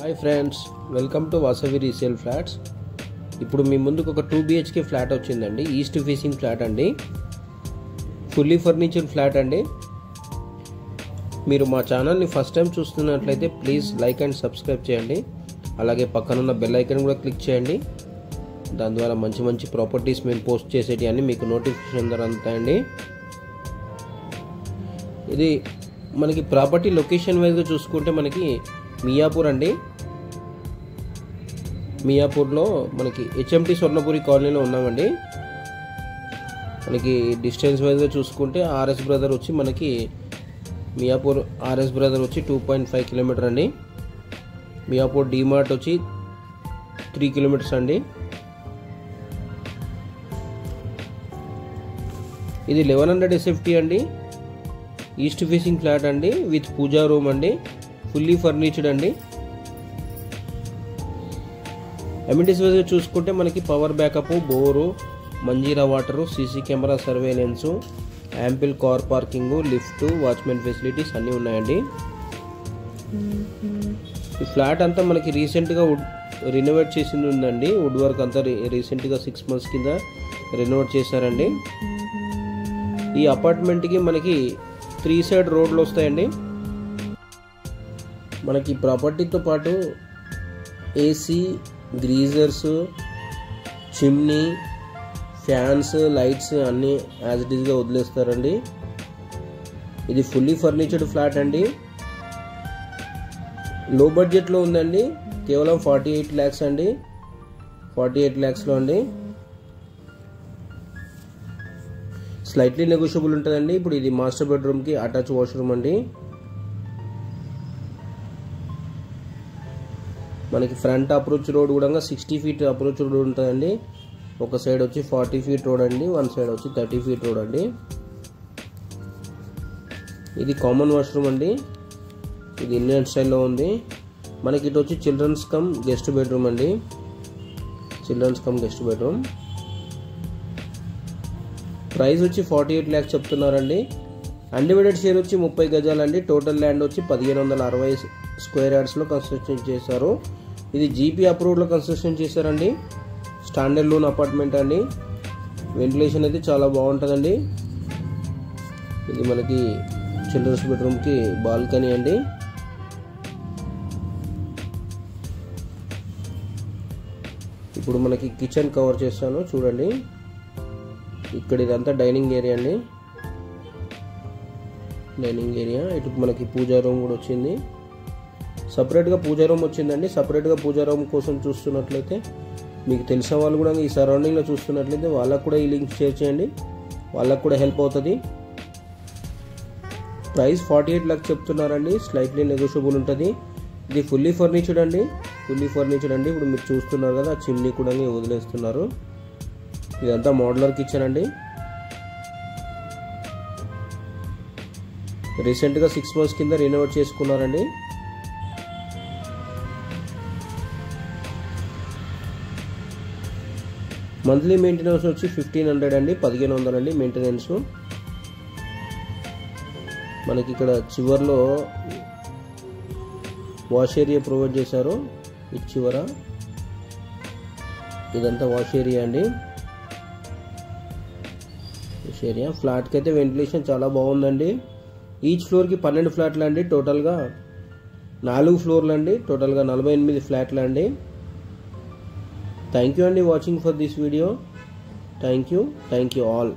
Hi friends, welcome to Vasavi resale flats. ఇప్పుడు మీ ముందుకు ఒక 2 BHK ఫ్లాట్ వచ్చిందండి. ఈస్ట్ ఫేసింగ్ ఫ్లాట్ అండి, ఫుల్లీ ఫర్నిచర్ ఫ్లాట్ అండి. మీరు మా ఛానల్ని ఫస్ట్ టైం చూస్తున్నట్లయితే ప్లీజ్ లైక్ అండ్ సబ్స్క్రైబ్ చేయండి. అలాగే పక్కనున్న బెల్ ఐకాన్ కూడా క్లిక్ చేయండి. దాని ద్వారా మంచి మంచి ప్రాపర్టీస్ మేము పోస్ట్ చేసేటి అన్ని మీకు నోటిఫికేషన్ ద్వారా అందుతాయండి. ఇది మనకి ప్రాపర్టీ లొకేషన్ వైజ్గా చూసుకుంటే మనకి మియాపూర్ అండి. మియాపూర్లో మనకి HMT స్వర్ణపురి కాలనీలో ఉన్నామండి. మనకి డిస్టెన్స్ వైజ్గా చూసుకుంటే RS బ్రదర్ వచ్చి మనకి మియాపూర్ RS బ్రదర్ వచ్చి 2.5 కిలోమీటర్ అండి. మియాపూర్ డిమార్ట్ వచ్చి 3 కిలోమీటర్స్ అండి. ఇది 1100 SFT అండి. ఈస్ట్ ఫేసింగ్ ఫ్లాట్ అండి, విత్ పూజా రూమ్ అండి, ఫుల్లీ ఫర్నిచర్డ్ అండి. అమ్యూనిటీస్ వైజ్ చూసుకుంటే మనకి power backup, bore, Manjira water, CC camera surveillance, ample car parking, lift, watchman facilities అన్నీ ఉన్నాయండి. ఈ ఫ్లాట్ అంతా మనకి రీసెంట్గా రినోవేట్ చేసింది ఉందండి. వుడ్ వర్క్ అంతా రీసెంట్గా 6 months కింద రినోవేట్ చేశారండి. ఈ అపార్ట్మెంట్కి మనకి 3 సైడ్ రోడ్లు వస్తాయండి. మనకి ప్రాపర్టీతో పాటు AC, geysers, chimney, fans, lights అన్నీ యాజ్ ఇట్ ఈస్గా వదిలేస్తారండి. ఇది ఫుల్లీ ఫర్నిచర్డ్ ఫ్లాట్ అండి. లో బడ్జెట్లో ఉందండి, కేవలం 48 lakhs అండి. 48 lakhsలో అండి. స్లైట్లీ నెగోషియబుల్ ఉంటుందండి. ఇప్పుడు ఇది మాస్టర్ బెడ్రూమ్కి అటాచ్ వాష్రూమ్ అండి. మనకి ఫ్రంట్ అప్రోచ్ రోడ్ కూడా 60 feet అప్రోచ్ రోడ్ ఉంటుందండి. ఒక సైడ్ వచ్చి 40 feet రోడ్ అండి, వన్ సైడ్ వచ్చి 30 feet రోడ్ అండి. ఇది కామన్ వాష్రూమ్ అండి. ఇది ఇండియన్ స్టైల్లో ఉంది. మనకి ఇటు వచ్చి చిల్డ్రన్స్ కమ్ గెస్ట్ బెడ్రూమ్ అండి. Childrens cum guest bedroom. Price వచ్చి 48 lakhs చెప్తున్నారండి. అన్డివైడెడ్ షేర్ వచ్చి 30 గజాలండి. టోటల్ ల్యాండ్ వచ్చి 1560 square yardsలో కన్స్ట్రక్షన్ చేశారు. ఇది GP అప్రూవ్డ్లో కన్స్ట్రక్షన్ చేశారండి. స్టాండర్డ్ లోన్ అపార్ట్మెంట్ అండి. వెంటిలేషన్ అయితే చాలా బాగుంటుందండి. ఇది మనకి చిల్డ్రన్స్ బెడ్రూమ్కి బాల్కనీ అండి. ఇప్పుడు మనకి కిచెన్ కవర్ చేస్తాను చూడండి. ఇక్కడ ఇదంతా డైనింగ్ ఏరియా అండి. Dining area. ఇటు మనకి పూజా రూమ్ కూడా వచ్చింది. సపరేట్గా పూజా రూమ్ వచ్చిందండి. సపరేట్గా పూజా రూమ్ కోసం చూస్తున్నట్లయితే మీకు తెలిసిన వాళ్ళు కూడా ఈ సరౌండింగ్లో చూస్తున్నట్లయితే వాళ్ళకు కూడా ఈ లింక్ షేర్ చేయండి, వాళ్ళకు కూడా హెల్ప్ అవుతుంది. ప్రైస్ 48 lakhs చెప్తున్నారండి. స్లైట్లీ నెగోషియబుల్ ఉంటుంది. ఇది ఫుల్లీ ఫర్నిచర్డ్ అండి. ఫుల్లీ ఫర్నిచర్డ్ అండి. ఇప్పుడు మీరు చూస్తున్నారు కదా, చిమ్నీ కూడా వదిలేస్తున్నారు. ఇదంతా మోడ్యులర్ కిచెన్ అండి. రీసెంట్గా 6 months కింద రినోవేట్ చేసుకున్నారండి. మంత్లీ మెయింటెనెన్స్ వచ్చి 1500 అండి, 1500 అండి మెయింటెనెన్స్. మనకి ఇక్కడ చివర్లో వాష్ ఏరియా ప్రొవైడ్ చేశారు. ఈ చివర ఇదంతా వాష్ ఏరియా అండి. ఏరియా ఫ్లాట్కి అయితే వెంటిలేషన్ చాలా బాగుందండి. ఈచ్ ఫ్లోర్కి 12 ఫ్లాట్లు అండి. టోటల్గా 4 ఫ్లోర్లు అండి. టోటల్గా 48 ఫ్లాట్లు అండి. థ్యాంక్ యూ అండి watching for this video. Thank you all.